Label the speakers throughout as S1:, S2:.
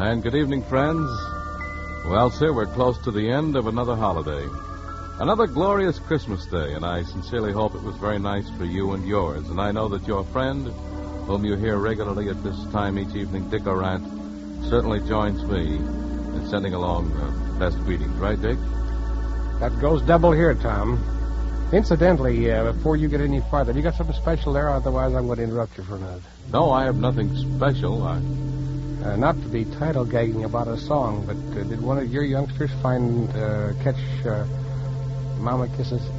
S1: And good evening, friends. Well, sir, we're close to the end of another holiday. Another glorious Christmas day, and I sincerely hope it was very nice for you and yours. And I know that your friend, whom you hear regularly at this time each evening, Dick Aurandt, certainly joins me in sending along best greetings. Right, Dick?
S2: That goes double here, Tom. Incidentally, before you get any farther, you got something special there? Otherwise, I'm going to interrupt you for a minute.
S1: No, I have nothing special.
S2: Not to be title gagging about a song, but did one of your youngsters catch Mama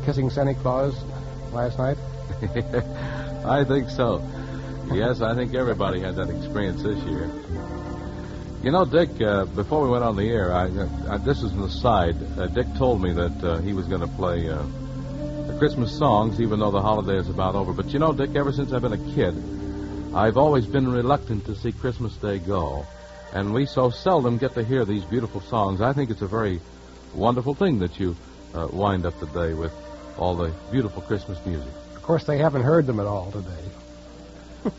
S2: kissing Santa Claus last night?
S1: I think so. Yes, I think everybody had that experience this year. You know, Dick, before we went on the air, this is an aside. Dick told me that he was going to play the Christmas songs, even though the holiday is about over. But you know, Dick, ever since I've been a kid, I've always been reluctant to see Christmas Day go. And we so seldom get to hear these beautiful songs. I think it's a very wonderful thing that you wind up the day with all the beautiful Christmas music.
S2: Of course, they haven't heard them at all today.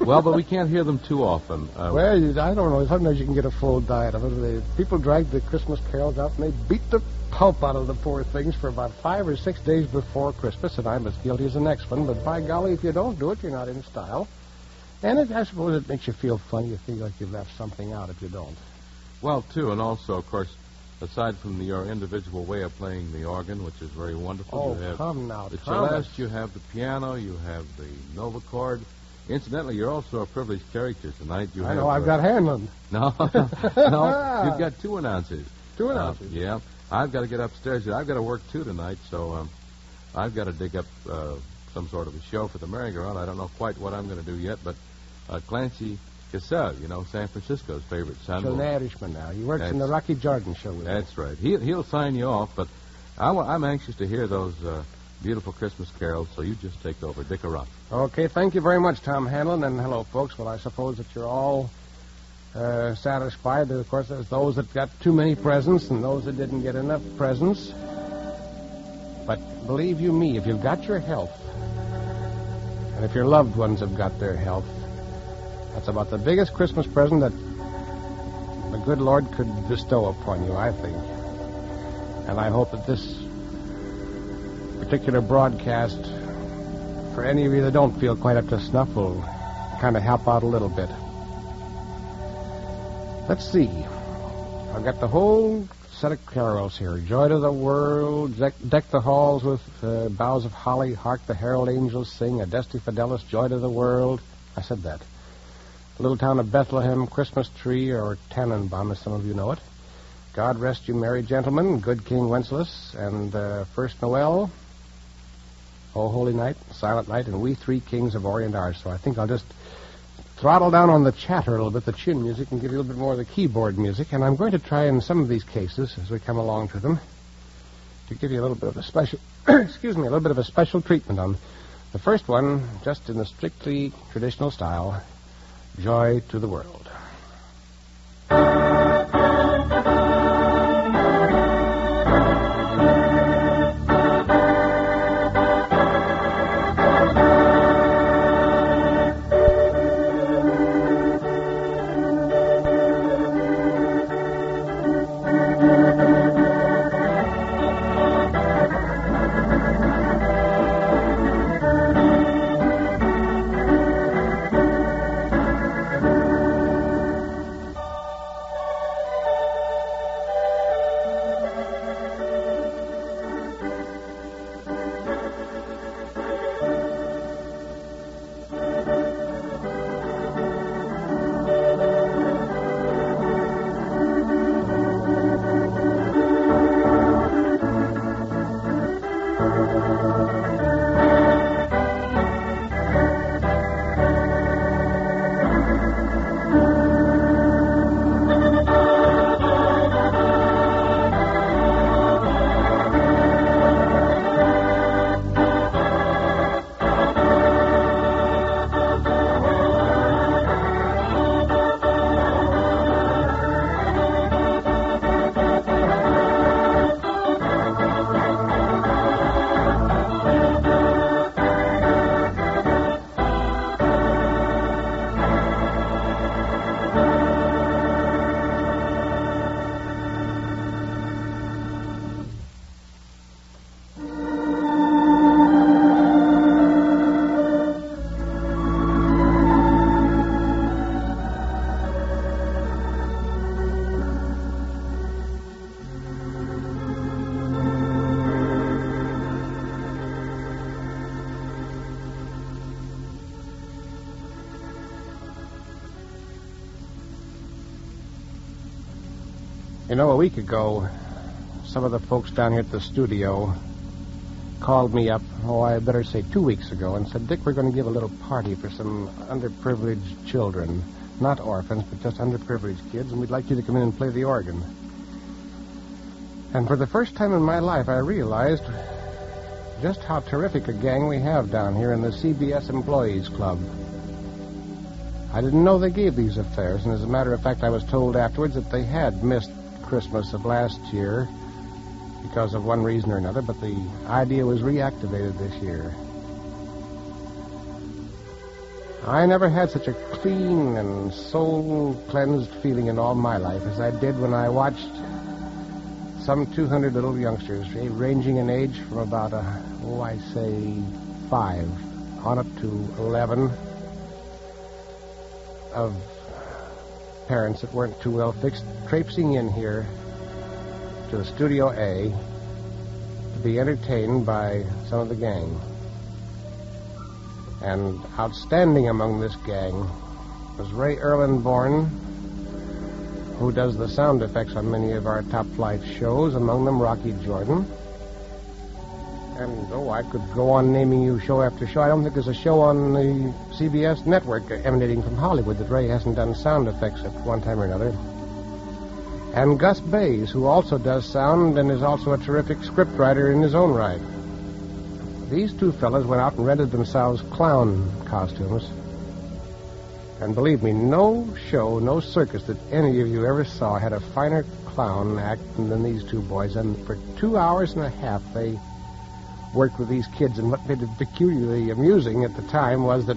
S1: Well, but we can't hear them too often.
S2: Well, I don't know. Sometimes you can get a full diet of it. People drag the Christmas carols out, and they beat the pulp out of the poor things for about 5 or 6 days before Christmas, and I'm as guilty as the next one. But by golly, if you don't do it, you're not in style. And I suppose it makes you feel funny. You feel like you've left something out if you don't.
S1: Well, too, and also, of course, aside from your individual way of playing the organ, which is very wonderful.
S2: Oh,
S1: you have
S2: come now,
S1: the
S2: Thomas.
S1: celeste, you have the piano, you have the Nova chord. Incidentally, you're also a privileged character tonight.
S2: I know, I've got Hanlon.
S1: No, you've got two announcers.
S2: Two announcers?
S1: Yeah. I've got to get upstairs. I've got to work, too, tonight, so I've got to dig up some sort of a show for the merry-go-round. I don't know quite what I'm going to do yet, but Clancy Cassell, you know, San Francisco's favorite son.
S2: He's an Irishman now. He works in the Rocky Jordan Show with
S1: That's right. He'll sign you off, but I'm anxious to hear those beautiful Christmas carols, so you just take over. Dick Aurandt.
S2: Okay, thank you very much, Tom Hanlon, and hello, folks. Well, I suppose that you're all satisfied. Of course, there's those that got too many presents and those that didn't get enough presents. But believe you me, if you've got your health, and if your loved ones have got their health, that's about the biggest Christmas present that the good Lord could bestow upon you, I think. And I hope that this particular broadcast, for any of you that don't feel quite up to snuff, will kind of help out a little bit. Let's see. I've got the whole set of carols here. Joy to the world, deck the halls with boughs of holly, hark the herald angels sing, Adeste Fidelis, joy to the world. I said that. Little town of Bethlehem, Christmas tree, or Tannenbaum, as some of you know it. God rest you, merry gentlemen, good King Wenceslas, and First Noel, Oh Holy Night, Silent Night, and We Three Kings of Orient are. So I think I'll just throttle down on the chatter a little bit, the chin music, and give you a little bit more of the keyboard music. And I'm going to try in some of these cases, as we come along to them, to give you a little bit of a special, a little bit of a special treatment on the first one, just in the strictly traditional style, Joy to the World. You know, a week ago, some of the folks down here at the studio called me up, I better say 2 weeks ago, and said, Dick, we're going to give a little party for some underprivileged children. Not orphans, but just underprivileged kids, and we'd like you to come in and play the organ. And for the first time in my life, I realized just how terrific a gang we have down here in the CBS Employees Club. I didn't know they gave these affairs, and as a matter of fact, I was told afterwards that they had missed Christmas of last year because of one reason or another, but the idea was reactivated this year. I never had such a clean and soul-cleansed feeling in all my life as I did when I watched some 200 little youngsters, ranging in age from about, 5 on up to 11, of parents that weren't too well fixed, traipsing in here to the Studio A to be entertained by some of the gang. And outstanding among this gang was Ray Erlenborn, who does the sound effects on many of our top-flight shows, among them Rocky Jordan. And, I could go on naming you show after show. I don't think there's a show on the CBS network emanating from Hollywood that Ray hasn't done sound effects at one time or another. And Gus Bays, who also does sound and is also a terrific scriptwriter in his own right. These two fellas went out and rented themselves clown costumes. And believe me, no show, no circus that any of you ever saw had a finer clown act than these two boys. And for 2 hours and a half, they worked with these kids. And what made it peculiarly amusing at the time was that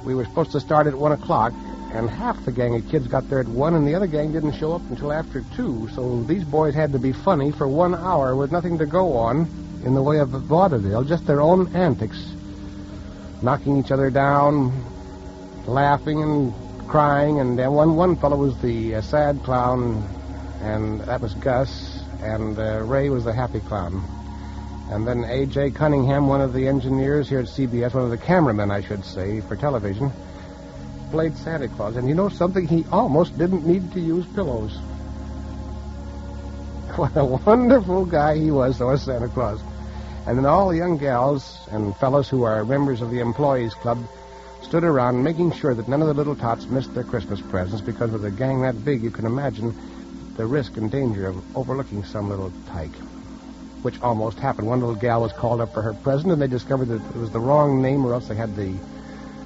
S2: we were supposed to start at 1 o'clock, and half the gang of kids got there at 1, and the other gang didn't show up until after 2. So these boys had to be funny for 1 hour with nothing to go on in the way of vaudeville, just their own antics, knocking each other down, laughing and crying. And one fellow was the sad clown, and that was Gus, and Ray was the happy clown. And then A.J. Cunningham, one of the engineers here at CBS, one of the cameramen, I should say, for television, played Santa Claus. And you know something? He almost didn't need to use pillows. What a wonderful guy he was, though, as Santa Claus. And then all the young gals and fellows who are members of the Employees Club stood around making sure that none of the little tots missed their Christmas presents, because with a gang that big, you can imagine the risk and danger of overlooking some little tyke, which almost happened. One little gal was called up for her present, and they discovered that it was the wrong name, or else they had the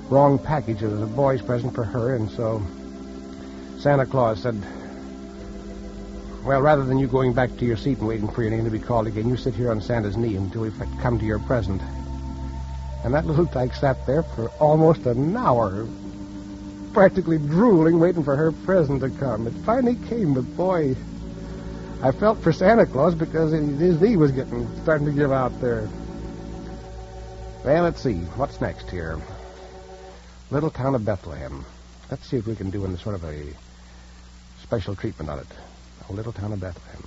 S2: wrong package. It was a boy's present for her, and so Santa Claus said, well, rather than you going back to your seat and waiting for your name to be called again, you sit here on Santa's knee until we come to your present. And that little tyke sat there for almost an hour, practically drooling, waiting for her present to come. It finally came, but boy, I felt for Santa Claus because his knee was starting to give out there. Well, let's see. What's next here? Little town of Bethlehem. Let's see if we can do sort of a special treatment on it. A little town of Bethlehem.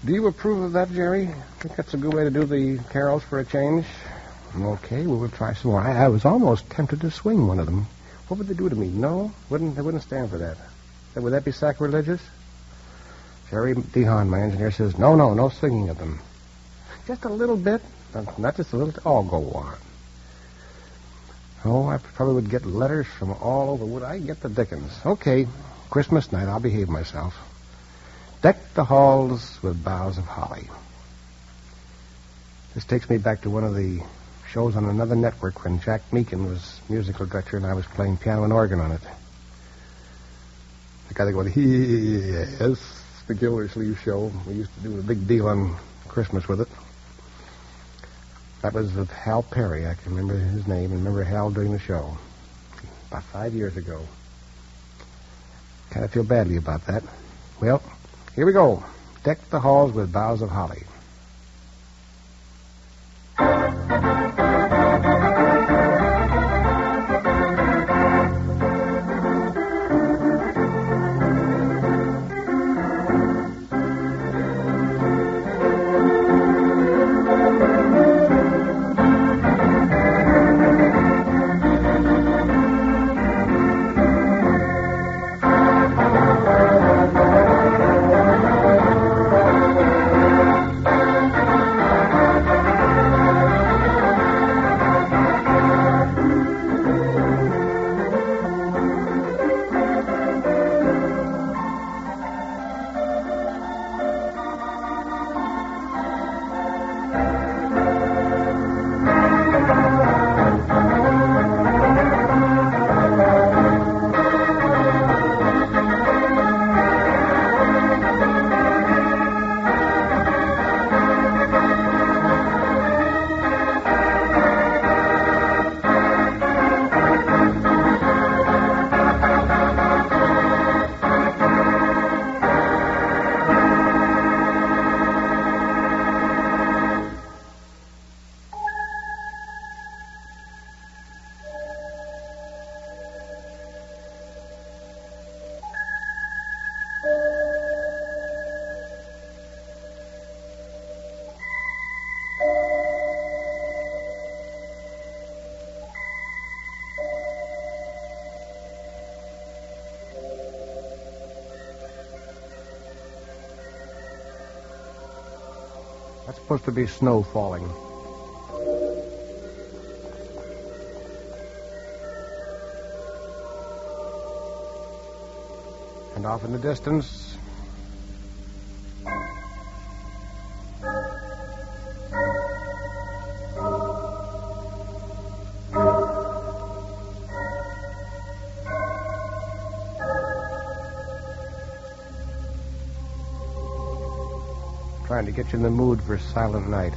S2: Do you approve of that, Jerry? I think that's a good way to do the carols for a change. Okay, we will try some more. I was almost tempted to swing one of them. What would they do to me? No? They wouldn't stand for that. Would that be sacrilegious? Jerry Dehan, my engineer, says, no swinging of them. Just a little bit. Not just a little. Oh, go on. Oh, I probably would get letters from all over. Would I get the dickens? Okay, Christmas night, I'll behave myself. Deck the halls with boughs of holly. This takes me back to one of the shows on another network when Jack Meakin was musical director and I was playing piano and organ on it. The guy that goes, yes, the Gildersleeve show. We used to do a big deal on Christmas with it. That was with Hal Perry. I can remember his name and remember Hal doing the show about 5 years ago. Kind of feel badly about that. Well, here we go. Deck the halls with boughs of holly. That's supposed to be snow falling. And off in the distance, trying to get you in the mood for Silent Night.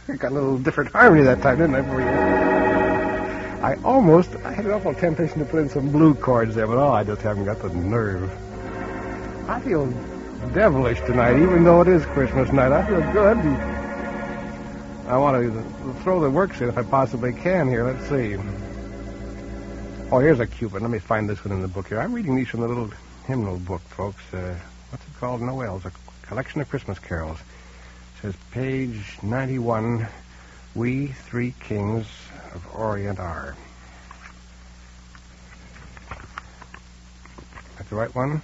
S2: I got a little different harmony that time, didn't I, for you? I had an awful temptation to put in some blue chords there, but I just haven't got the nerve. I feel devilish tonight, even though it is Christmas night. I feel good. I want to throw the works in if I possibly can here. Let's see. Oh, here's a cute one. Let me find this one in the book here. I'm reading these from the little hymnal book, folks. What's it called? Noel's, a collection of Christmas carols. It says, page 91, We Three Kings of Orient are. That's the right one?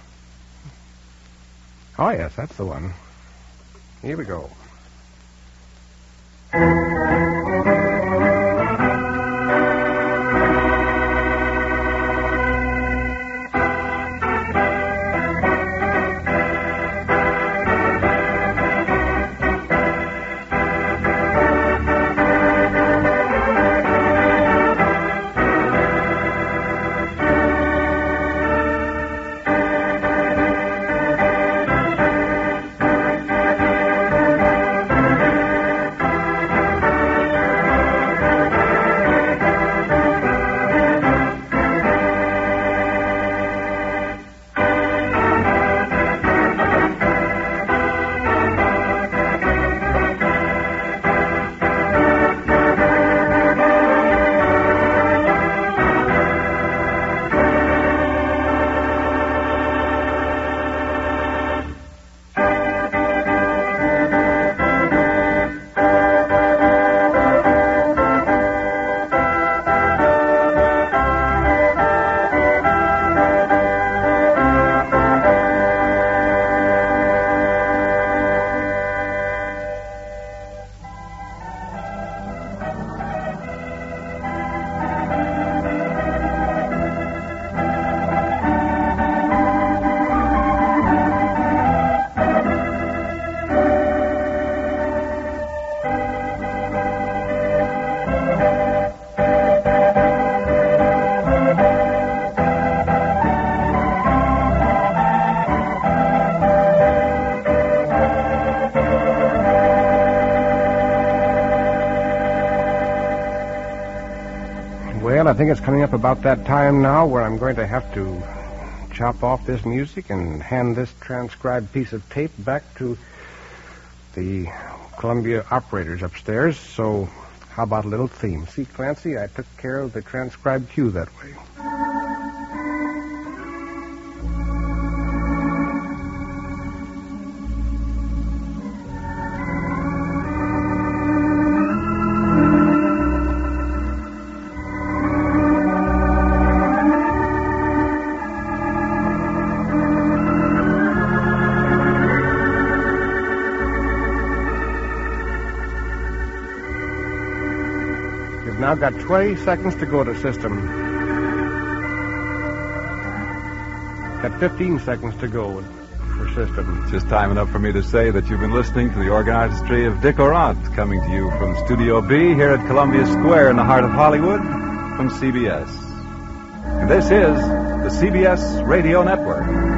S2: Oh, yes, that's the one. Here we go. I think it's coming up about that time now where I'm going to have to chop off this music and hand this transcribed piece of tape back to the Columbia operators upstairs. So how about a little theme? See, Clancy, I took care of the transcribed cue that way. Now got 20 seconds to go to system. Got 15 seconds to go for system.
S3: It's just time enough for me to say that you've been listening to the organ-artistry of Dick Aurandt, coming to you from Studio B here at Columbia Square in the heart of Hollywood from CBS. And this is the CBS Radio Network.